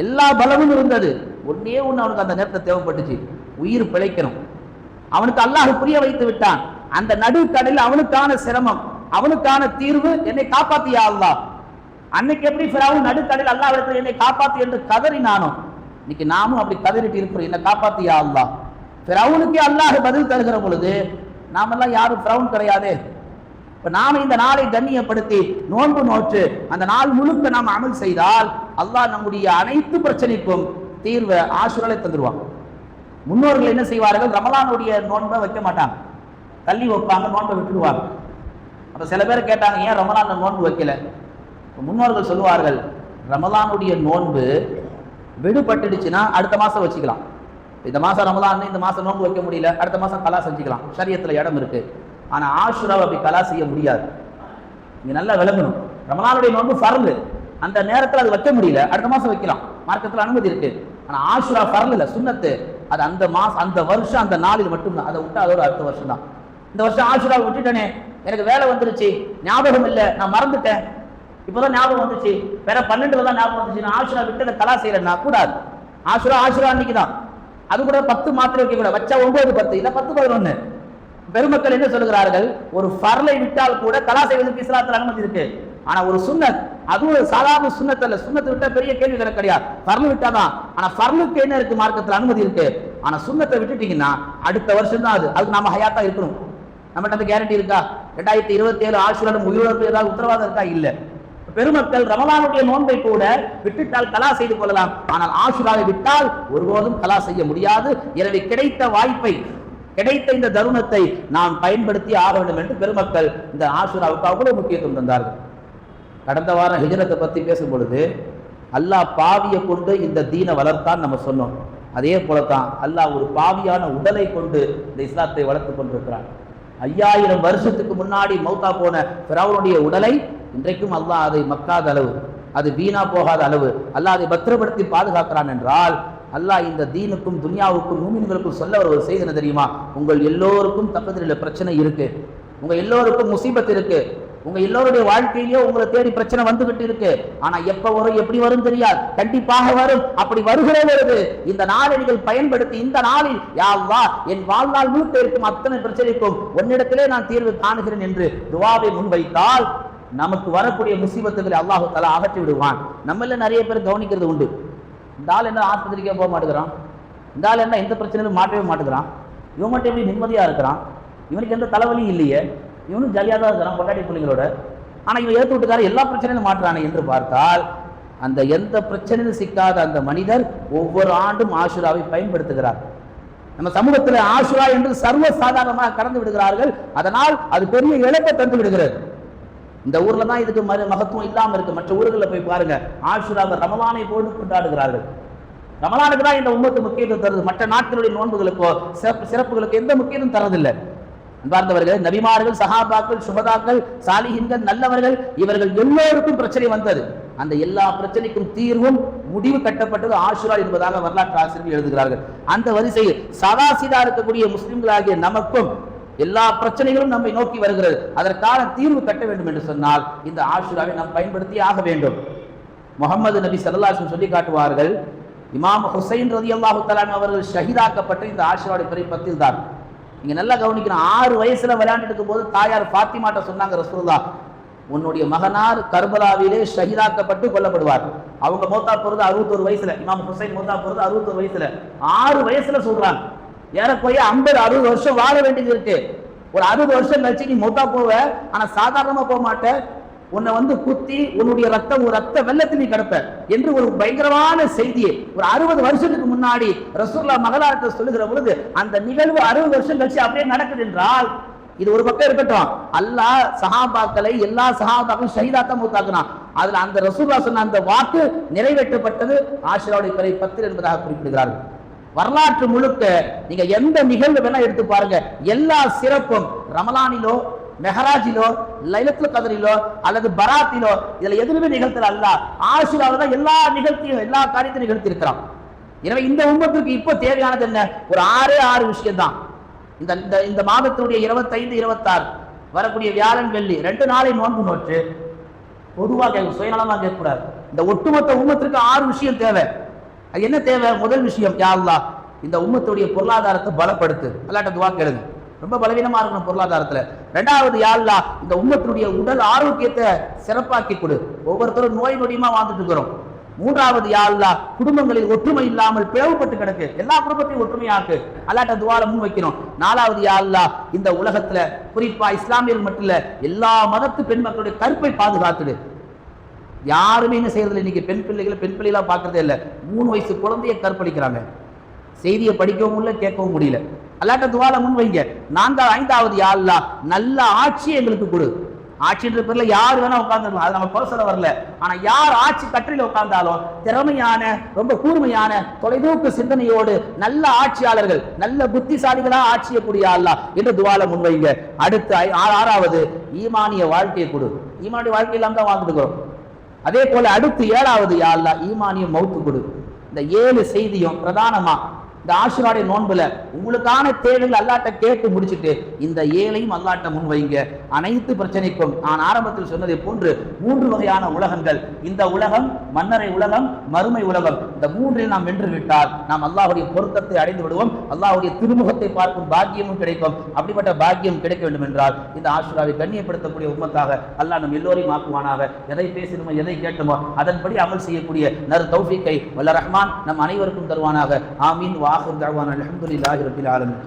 எல்லா பலமும் இருந்தது. ஒன்னே ஒன்று அவனுக்கு அந்த நேரத்தில் தேவைப்பட்டுச்சு, உயிர் பிழைக்கணும். அவனுக்கு அல்லாஹ் புரிய வைத்து விட்டான். அந்த நடுக்கடலில் அவனுக்கான சிரமம், அவனுக்கான தீர்வு, என்னை காப்பாத்தியா அல்லாஹ். அன்னைக்கு எப்படி ஃபிரௌன் நடுக்கடலில் அல்லாஹ் என்னை காப்பாத்து என்று கதறினானோ, இன்னைக்கு நாமும் அப்படி கதறிட்டு இருக்கிறோம், என்னை காப்பாத்தியா அல்லாஹ். ஃபிரௌனுக்கே அல்லாஹ் பதில் தருகிற பொழுது நாமெல்லாம் யாரும் ஃபிரௌன் கிடையாதே. இப்ப நாம இந்த நாளை கண்ணியப்படுத்தி நோன்பு நோற்று அந்த நாள் முழுக்க நாம் அமல் செய்தால் அல்லாஹ் நம்முடைய அனைத்து பிரச்சனைக்கும் தீர்வை ஆசுரலை தந்துருவாங்க. முன்னோர்கள் என்ன செய்வார்கள், ரமலானுடைய நோன்பை வைக்க மாட்டாங்க, தள்ளி வைப்பாங்க, நோன்பை விட்டுடுவாங்க. அப்ப சில பேர் கேட்டாங்க, ஏன் ரமலான் நோன்பு வைக்கல? முன்னோர்கள் சொல்லுவார்கள், ரமலானுடைய நோன்பு விடுபட்டுடுச்சுன்னா அடுத்த மாசம் வச்சுக்கலாம். இந்த மாசம் ரமலான், இந்த மாசம் நோன்பு வைக்க முடியல, அடுத்த மாசம் கலா செஞ்சுக்கலாம், ஷரியத்துல இடம் இருக்கு. ஆனா ஆஷுராவை அப்படி கலா செய்ய முடியாது. நீங்க நல்லா விளங்கணும், ரமலானுடைய நோன்பு ஃபர்லு, அந்த நேரத்தில் அது வைக்க முடியல, அடுத்த மாசம் வைக்கலாம், மார்க்கத்தில் அனுமதி இருக்கு. ஆனா ஆஷுரா ஃபர்ல் இல்ல, சுன்னத்து. அது அந்த மாசம், அந்த வருஷம், அந்த நாளில் மட்டும்தான். அதை விட்டு அதோட அடுத்த வருஷம் தான். இந்த வருஷம் ஆஷுரா விட்டுட்டேனே, எனக்கு வேலை வந்துருச்சு, ஞாபகம் இல்லை, நான் மறந்துட்டேன், இப்போதான் ஞாபகம் வந்துச்சு, வேற 12 தான் ஞாபகம் வந்துச்சு, நான் ஆஷுரா விட்டு கலா செய்யறேன்னா கூடாது. ஆஷுரா அன்னைக்கு தான். அது கூட 10 மாத்திரை வைக்க கூட, வச்சா 9, 10 இல்ல 10, 11. பெருமக்கள் என்ன சொல்கிறார்கள், ஒரு ஃபர்லை விட்டால் கூட கலா செய்வதற்கு இஸ்லாத்தில் அனுமதி இருக்கு. ஆனா ஒரு சுன்னத், அதுவும் ஒரு சாதாரண சுன்னத் அல்ல. சுன்னத்தை விட்டா பெரிய கேள்வி கிடையாது, ஃபர்லு விட்டாதான். ஆனா ஃபர்லுக்கு என்ன இருக்கு, மார்க்கத்தில் அனுமதி இருக்கு. ஆனா சுன்னத்தை விட்டுட்டீங்கன்னா அடுத்த வருஷம் தான் அது, அதுக்கு நாம ஹயாத்தா இருக்கணும். நம்மகிட்ட அந்த கேரண்டி இருக்கா? 2027 ஆஷுராலும் உயிரிழப்பு ஏதாவது உத்தரவாதம் இருக்கா? இல்ல. பெருமக்கள் ரமலானுடைய நோன்பை கூட விட்டுட்டால் கலா செய்து கொள்ளலாம், ஆனால் ஆஷுராவை விட்டால் ஒருபோதும் கலா செய்ய முடியாது. எனவே கிடைத்த வாய்ப்பை, கிடைத்த இந்த தருணத்தை நாம் பயன்படுத்தி ஆக வேண்டும் என்று பெருமக்கள் இந்த ஆஷுராவுக்கு அவ்வளவு முக்கியத்துவம் தந்தார்கள். கடந்த வாரம் ஹிஜ்ரத்தை பத்தி பேசும் பொழுது அல்லாஹ் பாவியை கொண்டு இந்த தீனை வளர்த்தான் நம்ம சொன்னோம். அதே போலத்தான் அல்லாஹ் ஒரு பாவியான உடலை கொண்டு இந்த இஸ்லாத்தை வளர்த்து கொண்டிருக்கிறான். 5000 வருஷத்துக்கு முன்னாடி மௌத்தா போன ஃபிரௌனுடைய உடலை இன்றைக்கும் அல்லாஹ் அதை மக்காத அளவு, அது வீணா போகாத அளவு அல்லாஹ் அதை பத்திரப்படுத்தி பாதுகாக்கிறான் என்றால், அல்லாஹ் இந்த தீனுக்கும் துன்யாவுக்கும் மூமின்களுக்கும் சொல்ல ஒரு செய்தி தெரியுமா? உங்கள் எல்லோருக்கும் தக்கத்தில் பிரச்சனை இருக்கு, உங்க எல்லோருக்கும் முசீபத் இருக்கு, உங்க எல்லோருடைய வாழ்க்கையிலேயோ உங்களை தேடி பிரச்சனை வந்துகிட்டு இருக்கு. ஆனா எப்ப வரும், எப்படி வரும் தெரியாது, கண்டிப்பாக வரும். அப்படி வருகிறது இந்த நாளை நீங்கள் பயன்படுத்தி, இந்த நாளில் யா அல்லாஹ் என் வாழ்நாள் முழுக்க இருக்கும் அத்தனை பிரச்சனைக்கும் உன்னிடத்திலே நான் தீர்வு காணுகிறேன் என்று துஆவை முன்வைத்தால் நமக்கு வரக்கூடிய முசீபத்துகளை அல்லாஹ் தஆலா அகற்றி விடுவான். நம்மள நிறைய பேர் கவனிக்கிறது உண்டு, இந்த ஆள் என்ன ஆஸ்பத்திரிக்கே போக மாட்டேங்கிறான், இந்த ஆள் என்ன எந்த பிரச்சனையும் மாட்டவே மாட்டேங்கிறான், இவன் மட்டும் எப்படி நிம்மதியா இருக்கிறான், இவனுக்கு எந்த தலைவலியும் இல்லையே, இவனும் ஜாலியாக தான் இருக்கிறான் பொண்டாட்டி பிள்ளைங்களோட, ஆனா இவன் ஏற்று விட்டுக்கார எல்லா பிரச்சனையும் மாட்டுறானே என்று பார்த்தால், அந்த எந்த பிரச்சனையும் சிக்காத அந்த மனிதர் ஒவ்வொரு ஆண்டும் ஆஷுராவை பயன்படுத்துகிறார். நம்ம சமூகத்தில் ஆஷுரா என்று சர்வ சாதாரணமாக கடந்து விடுகிறார்கள். அதனால் அது பெரிய இழப்பை தந்து விடுகிறது. இந்த ஊர்ல தான் இதுக்கு மகத்துவம் இல்லாம இருக்கு. மற்ற ஊர்களில் போய் பாருங்க, ஆஷுராவை ரமலானை போட்டு கொண்டாடுகிறார்கள். ரமலானுக்கு தான் இந்த உம்மத்து முக்கியத்துவம் தருது, மற்ற நாட்களுடைய நோன்புகளுக்கோ சிறப்புகளுக்கு எந்த முக்கியத்துவம் தரதில்லை. அன்பார்ந்தவர்கள், நபிமார்கள், சஹாபாக்கள், சுபதாக்கள், சாலிஹின்கள், நல்லவர்கள், இவர்கள் எல்லோருக்கும் பிரச்சனை வந்தது. அந்த எல்லா பிரச்சனைக்கும் தீர்வும் முடிவு கட்டப்பட்டது ஆஷுரா என்பதாக வரலாற்று ஆசிரியர்கள் எழுதுகிறார்கள். அந்த வரிசையில் சதாசிதா இருக்கக்கூடிய முஸ்லிம்களாகிய நமக்கும் எல்லா பிரச்சனைகளும் நம்மை நோக்கி வருகிறது. அதற்கான தீர்வு கட்ட வேண்டும் என்று சொன்னால் இந்த ஆஷுராவை நாம் பயன்படுத்தி ஆக வேண்டும். முகமது நபி ஸல்லல்லாஹு அலைஹி வஸல்லம் சொல்லி காட்டுவார்கள், இமாம் ஹுசைன் ரலியல்லாஹு தஆலா அவர்கள் ஷஹீதாக்கப்பட்ட இந்த ஆஷுராவுடைய பிறை 10 தான். நீங்க நல்லா கவனிக்கணும். 6 வயசுல விளையாண்டு இருக்கும் போது தாயார் ஃபாத்திமாட்ட சொன்னாங்க, ரசூலுல்லாஹ் உன்னுடைய மகனார் கர்பலாவிலே ஷஹீதாக்கப்பட்டு கொல்லப்படுவார். அவங்க மௌத்தா போறது 61 வயசுல, இமாம் ஹுசைன் மௌத்தா போறது 61 வயசுல. 6 வயசுல சொல்றாங்க. ஏறக்குறைய 50-60 வருஷம் வாழ வேண்டியது இருக்கு. ஒரு 60 வருஷம் கழிச்சு நீ மௌத்தா போவ, ஆனா சாதாரணமா போக மாட்ட, உன்னை குத்தி உன்னுடைய ரத்த வெள்ளத்தில் நீ கிடப்ப என்று ஒரு பயங்கரமான செய்தியை ஒரு 60 வருஷத்துக்கு முன்னாடி ரசூலுல்லாஹ் மகளார்ட்ட சொல்லுகிற பொழுது அந்த நிகழ்வு 60 வருஷம் கழிச்சு அப்படியே நடக்குது என்றால், இது ஒரு பக்கம் இருக்கட்டும், அல்லாஹ் சஹாபாக்களை எல்லா சஹாபாக்களும் ஷஹீதாத்தான் மூத்தாக்குனான். அதுல அந்த ரசூலுல்லாஹ் சொன்ன அந்த வாக்கு நிறைவேற்றப்பட்டது ஆஷுராவுடைய பிறை 10 என்பதாக குறிப்பிடுகிறார்கள். வரலாற்று முழுக்க நீங்க எந்த நிகழ்வு வேணா எடுத்து பாருங்க, எல்லா சிறப்பும் ரமலானிலோ, மெஹராஜிலோ, லைலத்துல் கத்ரிலோ அல்லது பராத்திலோ, இதுல எதுவுமே நிகழ்த்தல. அல்லாஹ் ஆஷுராவில் தான் எல்லா நிகழ்ச்சியும் எல்லா காரியத்தையும் நிகழ்த்தி இருக்கிறான். எனவே இந்த உம்மத்துக்கு இப்போ தேவையானது என்ன? ஒரு 6 விஷயம் தான். இந்த மாதத்தினுடைய 25, 26 வரக்கூடிய வியாழன் வெள்ளி 2 நாளை நோன்பு நோற்று, பொதுவாக சுயநலமாக கேட்கக்கூடாது. இந்த ஒட்டுமொத்த உம்மத்திற்கு 6 விஷயம் தேவை. அது என்ன தேவை? முதல் விஷயம், யா அல்லாஹ் இந்த உம்மத்துடைய பொருளாதாரத்தை பலப்படுத்து. அல்லாஹ்ட்ட துஆ கேளுங்க. ரொம்ப பலவீனமா இருக்கணும் பொருளாதாரத்துல. ரெண்டாவது, யா அல்லாஹ் இந்த உம்மத்துடைய உடல் ஆரோக்கியத்தை சிறப்பாக்கி கொடு. ஒவ்வொருத்தரும் நோய் நொடியுமா வாழ்ந்துட்டு இருக்கிறோம். மூன்றாவது, யா அல்லாஹ் குடும்பங்களில் ஒற்றுமை இல்லாமல் பிளவுபட்டு கிடக்கு, எல்லா குடும்பத்தையும் ஒற்றுமையாக்கு. அல்லாஹ்ட்ட துஆல முன் வைக்கணும். நாலாவது, யா அல்லாஹ் இந்த உலகத்துல குறிப்பா இஸ்லாமியர்கள் மட்டும் இல்ல எல்லா மதத்து பெண் மக்களுடைய கற்பை பாதுகாத்துடு. யாருமே என்ன செய்யறதில்லை இன்னைக்கு, பெண் பிள்ளைகளா பார்க்கறதே இல்லை. 3 வயசு குழந்தைய கற்பழிக்கிறாங்க. செய்தியை படிக்கவும் இல்லை, கேட்கவும் முடியல. அல்லாஹ்ட்ட துஆல முன் வைங்க. 5வது, யா அல்லாஹ் நல்ல ஆட்சியை எங்களுக்கு கொடு. ஆட்சின்ற பேர்ல யார் வேணா உட்கார்ந்துருக்கலாம், அது நம்ம குறை சொல்ல வரல. ஆனா யார் ஆட்சி கட்டில உட்கார்ந்தாலும் திறமையான, ரொம்ப கூர்மையான, தொலைதூக்கு சிந்தனையோடு நல்ல ஆட்சியாளர்கள், நல்ல புத்திசாலிகளா ஆட்சியக்கூடிய அல்லாஹ் என்று துஆல முன்வைங்க. அடுத்து 6வது, ஈமானிய வாழ்க்கையை கொடு. ஈமானிய வாழ்க்கை இல்லாம தான் வாழ்ந்துக்கிறோம். அதே போல அடுத்து 7வது, யா அல்லாஹ் ஈமானிய மௌத்து கொடு. இந்த 7 செய்தியும் பிரதானமா இந்த ஆஷுராவுடைய நோன்புல உங்களுக்கான தேவைகள் அல்லாஹ்ட்ட கேட்டு முடிச்சுட்டு இந்த 7ஐயும் அல்லாஹ்ட்ட முன் வைங்க. அனைத்து பிரச்சனைக்கும் நான் ஆரம்பத்தில் சொன்னதை போன்று 3 வகையான உலகங்கள், இந்த உலகம், மன்னரை உலகம், மறுமை உலகம், இந்த 3இல் நாம் வென்று விட்டால் நாம் அல்லாஹ்வுடைய பொருத்தத்தை அடைந்து விடுவோம். அல்லாஹ்வுடைய திருமுகத்தை பார்க்கும் பாக்கியமும் கிடைக்கும். அப்படிப்பட்ட பாக்கியம் கிடைக்க வேண்டும் என்றால் இந்த ஆஷுராவை கண்ணியப்படுத்தக்கூடிய உம்மத்தாக அல்லாஹ் நம் எல்லோரையும் ஆக்குவானாக. எதை பேசணுமோ, எதை கேட்டோமோ அதன்படி அமல் செய்யக்கூடிய நர் தௌஃபீக்கை வல்ல ரஹ்மான் நம் அனைவருக்கும் தருவானாக. ஆமீன். வாஹிர் தஅவானா அல்ஹம்துலில்லாஹி ரப்பில் ஆலமீன்.